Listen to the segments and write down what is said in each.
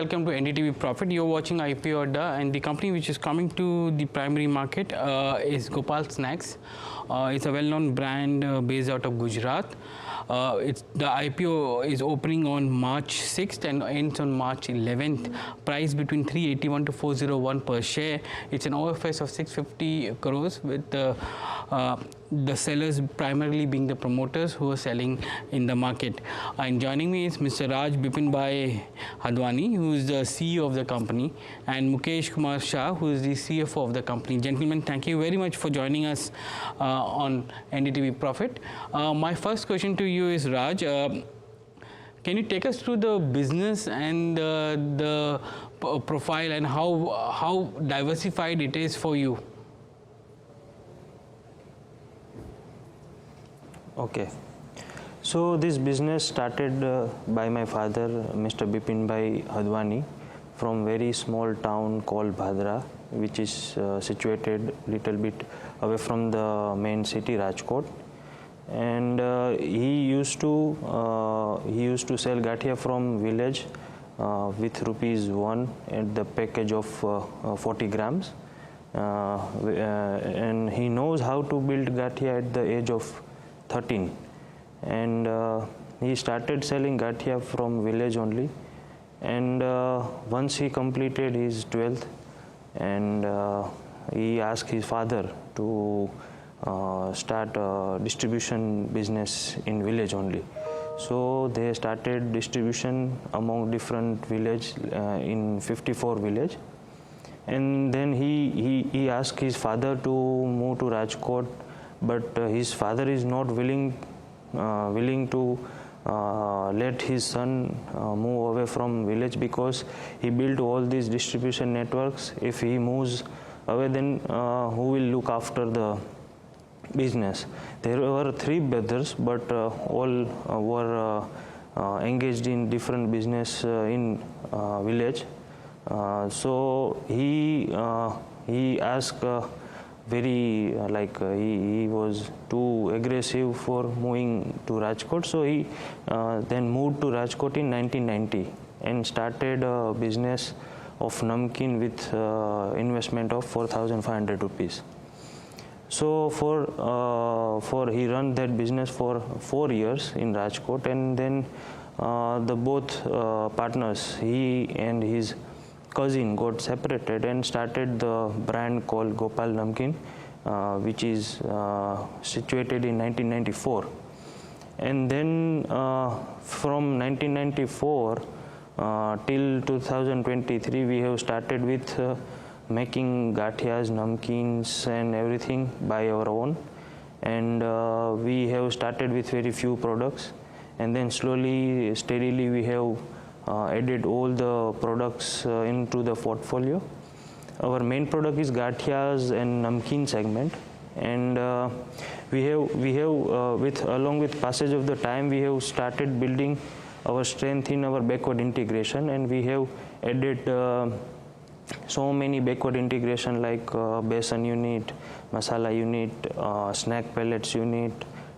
welcome to NDTV Profit. You're watching IPO Adda, and the company which is coming to the primary market is Gopal Snacks. It's a well-known brand based out of Gujarat. The IPO is opening on March 6th and ends on March 11th. Price between 381 to 401 per share. It's an OFS of 650 crores with the sellers primarily being the promoters who are selling in the market. And joining me is Mr. Bipinbhai Hadvani, who is the CEO of the company, and Mukesh Kumar Shah, who is the CFO of the company. Gentlemen, thank you very much for joining us on NDTV Profit. My first question to you is, Raj, can you take us through the business and the profile and how diversified it is for you? Okay, so this business started by my father, Mr. Bipinbhai Hadvani, from very small town called Bhadra, which is situated little bit away from the main city Rajkot. And he used to sell gathia from village with ₹1 at the package of 40 grams. And he knows how to build gathia at the age of 13, and he started selling gathia from village only. And once he completed his 12th, and he asked his father to start a distribution business in village only. So they started distribution among different village in 54 village. And then he asked his father to move to Rajkot, but his father is not willing to let his son move away from village, because he built all these distribution networks. If he moves away, then who will look after the business? There were 3 brothers, but all were engaged in different business in village. So he asked very he was too aggressive for moving to Rajkot. So he then moved to Rajkot in 1990 and started a business of namkeen with investment of 4,500 rupees. So for he run that business for 4 years in Rajkot, and then the both partners, he and his cousin, got separated and started the brand called Gopal Namkeen, which is situated in 1994. And then from 1994 till 2023, we have started with making gathias, namkeens and everything by our own. And we have started with very few products, and then slowly, steadily we have added all the products into the portfolio. Our main product is gathias and namkeen segment, and we have along with passage of the time, we have started building our strength in our backward integration, and we have added so many backward integration like besan unit, masala unit, snack pellets unit,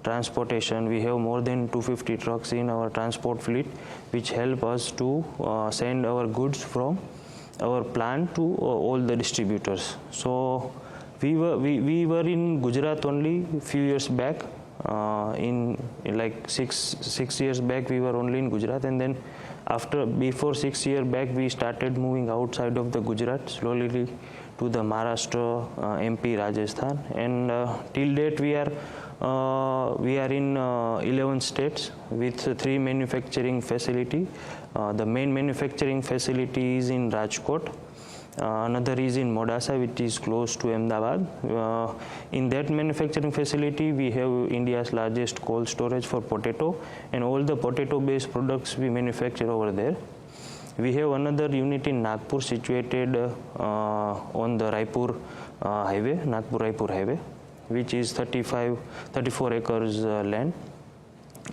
transportation. We have more than 250 trucks in our transport fleet, which help us to send our goods from our plant to all the distributors. So we were in Gujarat only a few years back. In like six years back, we were only in Gujarat, and then before 6 years back, we started moving outside of the Gujarat slowly to the Maharashtra, MP, Rajasthan, and till date we are in 11 states with 3 manufacturing facility. The main manufacturing facility is in Rajkot. Another is in Modasa, which is close to Ahmedabad. In that manufacturing facility, we have India's largest cold storage for potato, and all the potato-based products we manufacture over there. We have another unit in Nagpur, situated on the Raipur highway, Nagpur-Raipur highway, which is 34 acres land.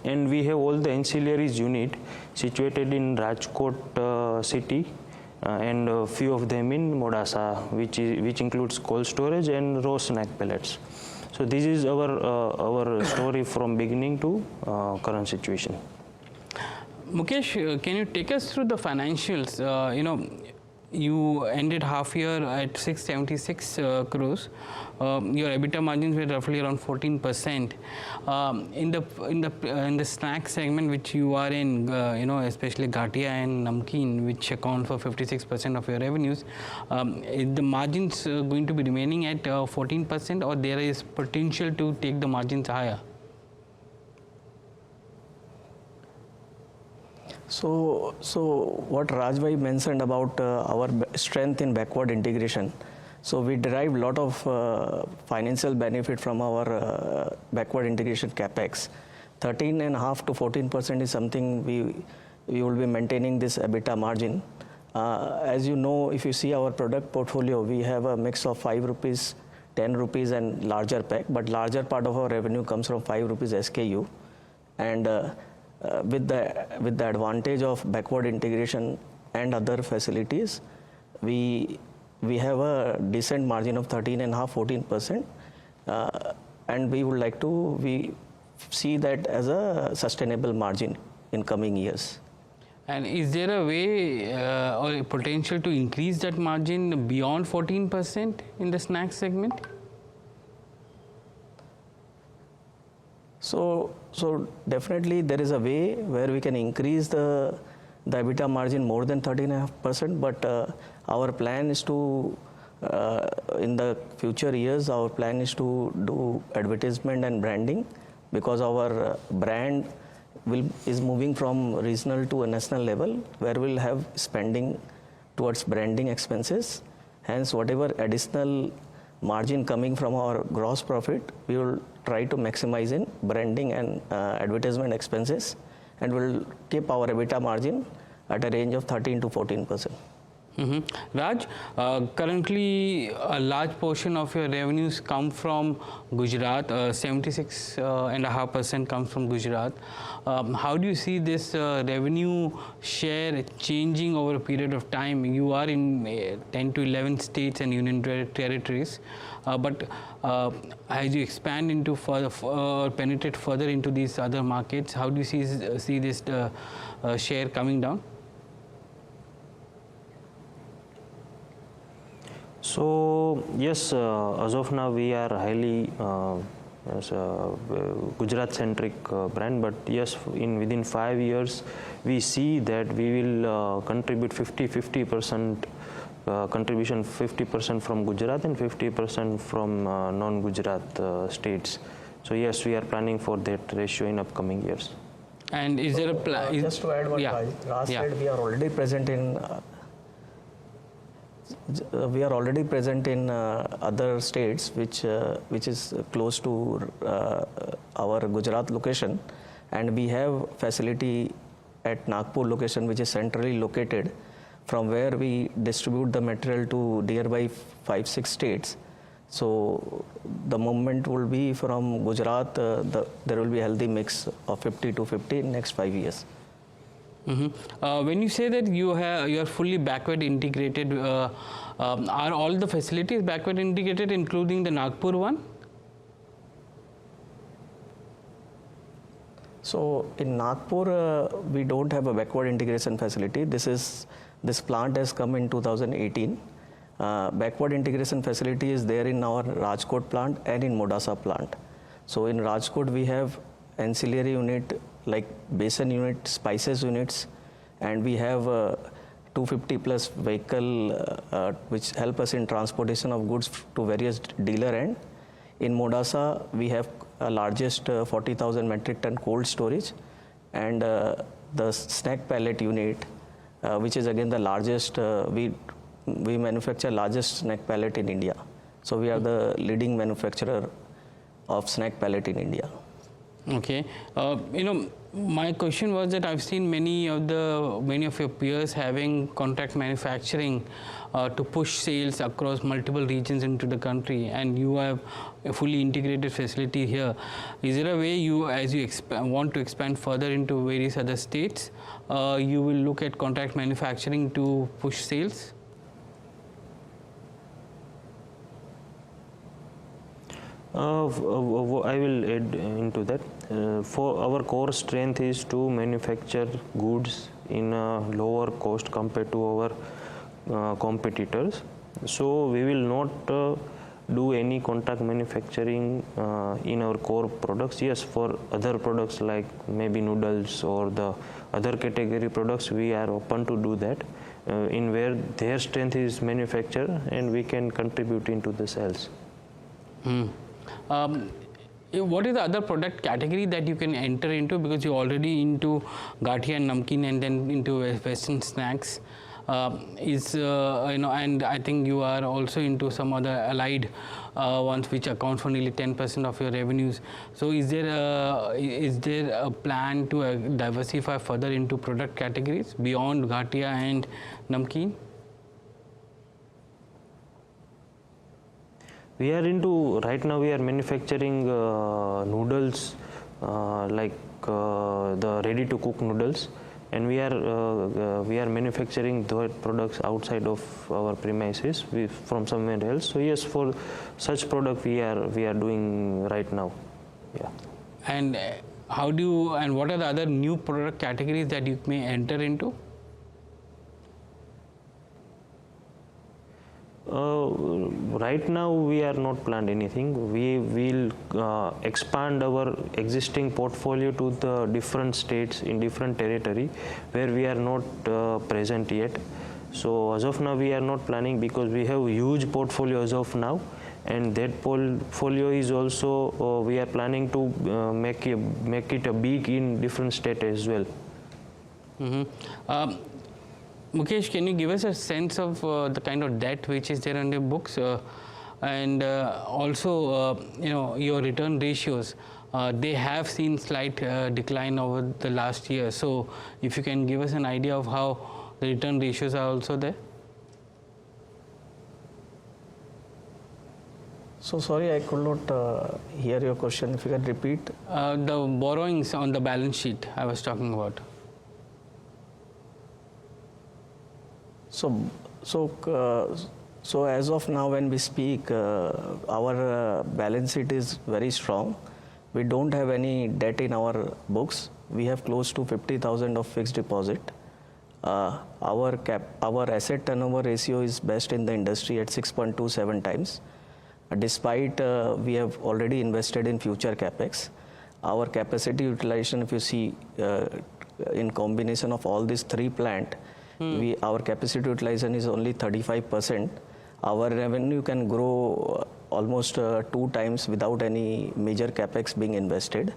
And we have all the ancillaries unit situated in Rajkot city, and a few of them in Modasa, which includes cold storage and raw snack pellets. So this is our story from beginning to current situation. Mukesh, can you take us through the financials? You ended half year at 676 crores. Your EBITDA margins were roughly around 14%. In the snack segment which you are in, especially Gatia and Namkeen, which account for 56% of your revenues, is the margins going to be remaining at 14%, or there is potential to take the margins higher? So what Rajbhai mentioned about our strength in backward integration. So we derive a lot of financial benefit from our backward integration capex. 13.5 to 14% is something we will be maintaining this EBITDA margin. As you know, if you see our product portfolio, we have a mix of 5 rupees, 10 rupees and larger pack, but larger part of our revenue comes from 5 rupees SKU. And with the advantage of backward integration and other facilities, we have a decent margin of 13.5-14%, and we would like to see that as a sustainable margin in coming years. And is there a way or a potential to increase that margin beyond 14% in the snack segment? So definitely there is a way where we can increase the EBITDA margin more than 13.5%, but our plan is to, in the future years, our plan is to do advertisement and branding, because our brand is moving from regional to a national level, where we'll have spending towards branding expenses. Hence, whatever additional margin coming from our gross profit, we will try to maximize in branding and advertisement expenses, and we'll keep our EBITDA margin at a range of 13 to 14%. Raj, currently a large portion of your revenues come from Gujarat, 76.5% comes from Gujarat. How do you see this revenue share changing over a period of time? You are in 10 to 11 states and union territories, but as you expand into further, penetrate further into these other markets, how do you see this share coming down? So yes, as of now we are highly Gujarat-centric brand, but yes, within 5 years we see that we will contribute 50% contribution, 50% from Gujarat and 50% from non-Gujarat states. So yes, we are planning for that ratio in upcoming years. And is there a plan? Just to add what Raj said, we are already present in other states which is close to our Gujarat location, and we have facility at Nagpur location, which is centrally located, from where we distribute the material to nearby 5-6 states. So the movement will be from Gujarat, there will be a healthy mix of 50 to 50 in next 5 years. When you say that you are fully backward integrated, are all the facilities backward integrated, including the Nagpur one? So in Nagpur, we don't have a backward integration facility. This plant has come in 2018. Backward integration facility is there in our Rajkot plant and in Modasa plant. So in Rajkot, we have ancillary unit like basin unit, spices units, and we have 250 plus vehicle which help us in transportation of goods to various dealer end. In Modasa, we have largest 40,000 metric ton cold storage, and the snack pallet unit, which is again the largest, we manufacture largest snack pallet in India. So we are the leading manufacturer of snack pallet in India. Okay, my question was that I've seen many of your peers having contract manufacturing to push sales across multiple regions into the country, and you have a fully integrated facility here. Is there a way you, as you want to expand further into various other states, you will look at contract manufacturing to push sales? I will add into that. For our core strength is to manufacture goods in a lower cost compared to our competitors. So we will not do any contract manufacturing in our core products. Yes, for other products like maybe noodles or the other category products, we are open to do that in where their strength is manufacture, and we can contribute into the sales. What is the other product category that you can enter into, because you're already into gathia and namkeen and then into western snacks, and I think you are also into some other allied ones which account for nearly 10% of your revenues. So is there a plan to diversify further into product categories beyond gathia and namkeen? We are into, right now we are manufacturing noodles, like the ready to cook noodles, and we are manufacturing those products outside of our premises from somewhere else. So yes, for such product we are doing right now. Yeah. And what are the other new product categories that you may enter into? Right now we are not planned anything. We will expand our existing portfolio to the different states in different territory where we are not present yet. So as of now we are not planning, because we have huge portfolio as of now, and that portfolio is also we are planning to make it a big in different states as well. Mukesh, can you give us a sense of the kind of debt which is there on your books, and also your return ratios? They have seen slight decline over the last year. So if you can give us an idea of how the return ratios are also there. So sorry, I could not hear your question. If you can repeat. The borrowings on the balance sheet I was talking about. So as of now, when we speak, our balance sheet is very strong. We don't have any debt in our books. We have close to 50,000 of fixed deposit. Our asset turnover ratio is best in the industry at 6.27 times. Despite we have already invested in future capex, our capacity utilization, if you see, in combination of all these three plants, our capacity utilization is only 35%. Our revenue can grow almost 2 times without any major capex being invested.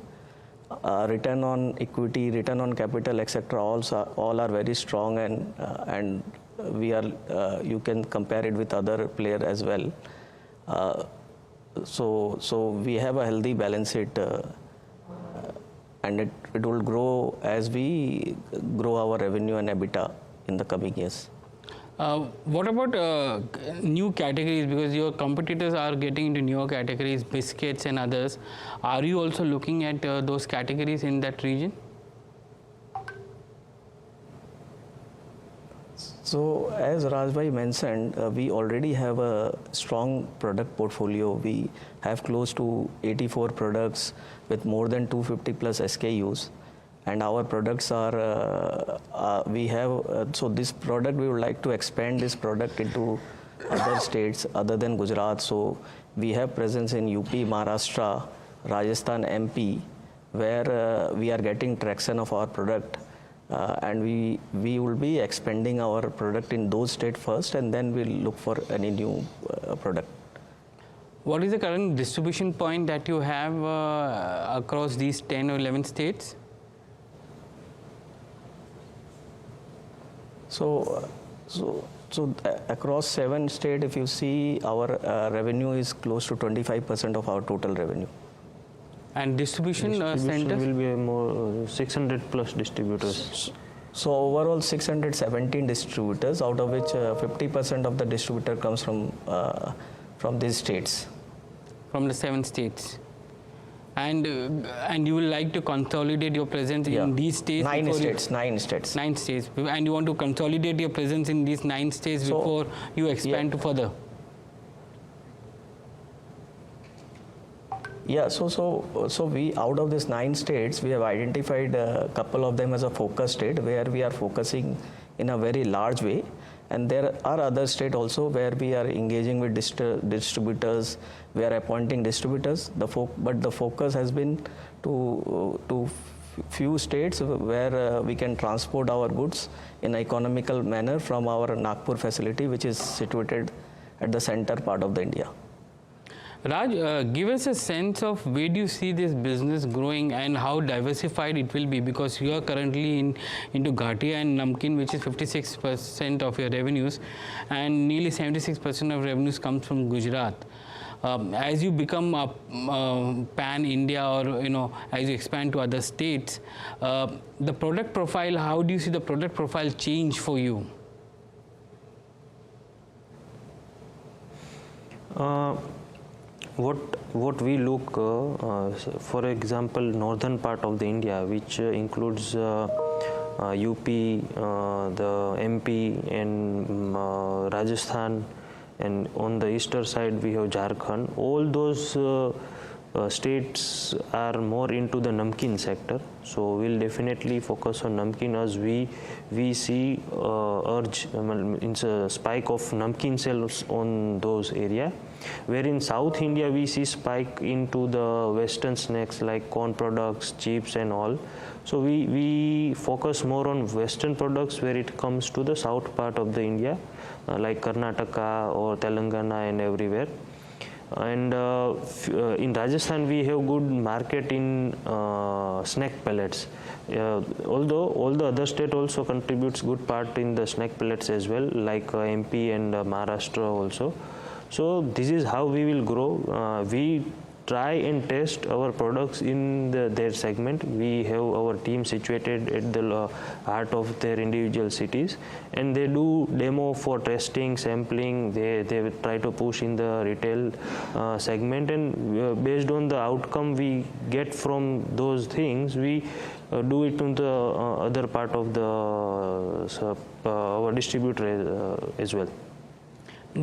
Return on equity, return on capital, etc. all are very strong, and we are you can compare it with other players as well. So we have a healthy balance sheet, and it will grow as we grow our revenue and EBITDA in the coming years. What about new categories? Because your competitors are getting into newer categories, biscuits and others. Are you also looking at those categories in that region? So as Rajbhai mentioned, we already have a strong product portfolio. We have close to 84 products with more than 250 plus SKUs. And our products are, so this product, we would like to expand this product into other states other than Gujarat. So we have presence in UP, Maharashtra, Rajasthan, MP, where we are getting traction of our product. And we will be expanding our product in those states first, and then we'll look for any new product. What is the current distribution point that you have across these 10 or 11 states? So across 7 states, if you see, our revenue is close to 25% of our total revenue. And distribution centers? Will be more 600 plus distributors. So overall 617 distributors, out of which 50% of the distributor comes from these states. From the 7 states. And you would like to consolidate your presence in these states? 9 states. 9 states. And you want to consolidate your presence in these 9 states before you expand to further? Yeah, so we, out of these 9 states, we have identified a couple of them as a focus state where we are focusing in a very large way, and there are other states also where we are engaging with distributors. We are appointing distributors. But the focus has been to few states where we can transport our goods in an economical manner from our Nagpur facility, which is situated at the center part of the India. Raj, give us a sense of where do you see this business growing and how diversified it will be, because you are currently into Ghatia and Namkeen, which is 56% of your revenues, and nearly 76% of revenues comes from Gujarat. As you become a pan-India, or as you expand to other states, the product profile, how do you see the product profile change for you? What we look, for example, northern part of the India, which includes UP, the MP and Rajasthan, and on the eastern side we have Jharkhand. All those states are more into the Namkeen sector, so we'll definitely focus on Namkeen, as we see it's a spike of Namkeen sales on those area. Where in South India we see spike into the western snacks like corn products, chips and all. So we focus more on western products where it comes to the south part of the India, like Karnataka or Telangana and everywhere. And in Rajasthan we have good market in snack pellets. Although all the other state also contributes good part in the snack pellets as well, like MP and Maharashtra also. So this is how we will grow. We try and test our products in their segment. We have our team situated at the heart of their individual cities, and they do demo for testing, sampling. They try to push in the retail segment, and based on the outcome we get from those things, we do it on the other part of the our distributor as well.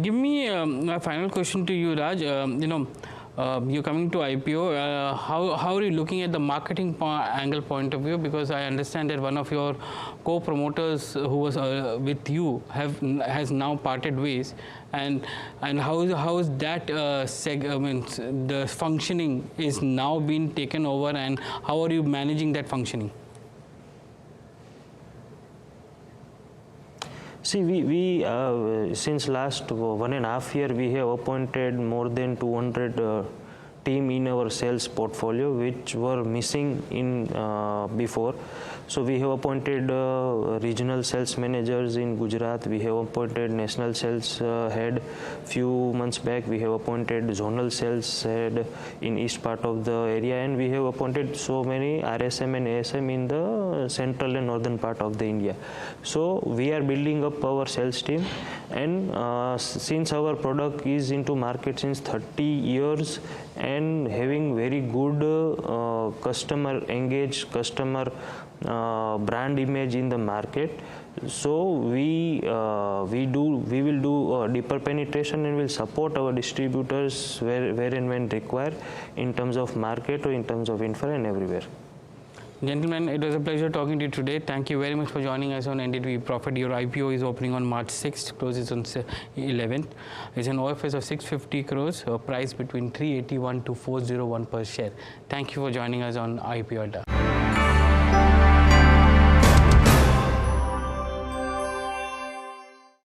Give me a final question to you, Raj. You're coming to IPO. How are you looking at the marketing angle point of view? Because I understand that one of your co-promoters who was with you has now parted ways, and how is that the functioning is now being taken over, and how are you managing that functioning? See, we since last 1.5 years, we have appointed more than 200 team in our sales portfolio, which were missing in before. So we have appointed regional sales managers in Gujarat. We have appointed national sales head. Few months back, we have appointed zonal sales head in east part of the area, and we have appointed so many RSM and ASM in the central and northern part of the India. So we are building up our sales team, and since our product is into market since 30 years and having very good customer engaged, customer brand image in the market, so we will do deeper penetration and will support our distributors where and when required in terms of market or in terms of infra and everywhere. Gentlemen, it was a pleasure talking to you today. Thank you very much for joining us on NDTV Profit. Your IPO is opening on March 6th, closes on 11th. It's an OFS of 650 crores, a price between 381 to 401 per share. Thank you for joining us on IPO Adda.